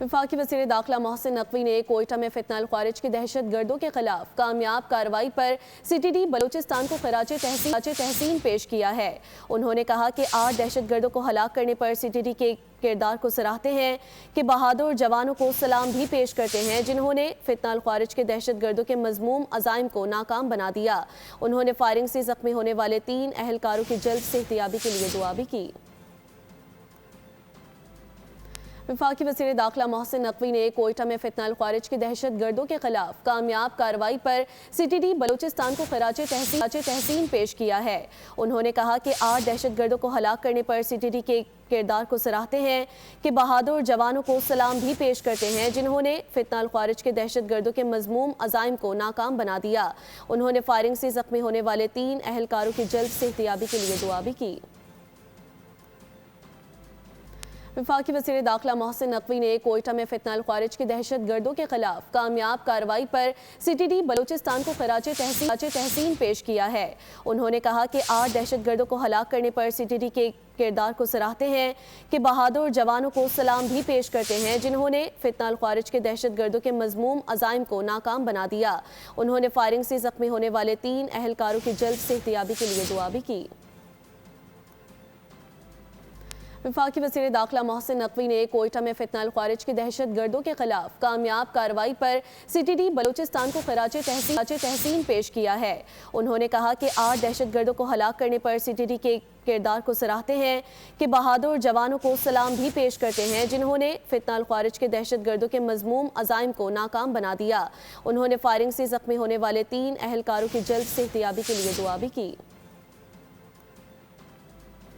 वफाकी वज़ीर दाखिला मोहसिन नकवी ने कोयटा में फितनल ख्वारिज की दहशत गर्दों के खिलाफ कामयाब कार्रवाई पर CTD बलूचिस्तान को खराजे तहसीन पेश किया है। उन्होंने कहा कि 8 दहशत गर्दों को हलाक करने पर CTD के किरदार को सराहते हैं कि बहादुर जवानों को सलाम भी पेश करते हैं जिन्होंने फितनल ख्वारिज के दहशत गर्दों के मज़मूम अज़ाइम को नाकाम बना दिया। उन्होंने फायरिंग से जख्मी होने वाले 3 अहलकारों की जल्द सेहतियाबी के लिए दुआ भी की। वफाकी वज़ीर दाखिला मोहसिन नकवी ने कोयटा में फितनल ख्वारिज की दहशत गर्दों के खिलाफ कामयाब कार्रवाई पर CTD बलूचिस्तान को खराजे तहसीन पेश किया है। उन्होंने कहा कि 8 दहशत गर्दों को हलाक करने पर CTD के किरदार को सराहते हैं कि बहादुर जवानों को सलाम भी पेश करते हैं जिन्होंने फितनल ख्वारिज के दहशत गर्दों के मज़मूम अज़ाइम को नाकाम बना दिया। उन्होंने फायरिंग से जख्मी होने वाले 3 अहलकारों की जल्द सेहतियाबी के लिए दुआ भी की। वफाकी वज़ीर दाखिला मोहसिन नकवी ने कोयटा में फितनल ख्वारिज की दहशत गर्दों के खिलाफ कामयाब कार्रवाई पर CTD बलूचिस्तान को खराजे तहसीन पेश किया है। उन्होंने कहा कि 8 दहशत गर्दों को हलाक करने पर CTD के किरदार को सराहते हैं कि बहादुर जवानों को सलाम भी पेश करते हैं जिन्होंने फितनल ख्वारिज के दहशत गर्दों के मज़मूम अज़ाइम को नाकाम बना दिया। उन्होंने फायरिंग से जख्मी होने वाले 3 अहलकारों की जल्द सेहतियाबी के लिए दुआ भी की। वफाकी वज़ीर दाखिला मोहसिन नकवी ने कोयटा में फितनल ख्वारिज की दहशत गर्दों के खिलाफ कामयाब कार्रवाई पर CTD बलूचिस्तान को खराजे तहसीन पेश किया है। उन्होंने कहा कि 8 दहशत गर्दों को हलाक करने पर CTD के किरदार को सराहते हैं कि बहादुर जवानों को सलाम भी पेश करते हैं जिन्होंने फितनल ख्वारिज के दहशत गर्दों के मज़मूम अज़ाइम को नाकाम बना दिया। उन्होंने फायरिंग से जख्मी होने वाले 3 अहलकारों की जल्द सेहतियाबी के लिए दुआ भी की।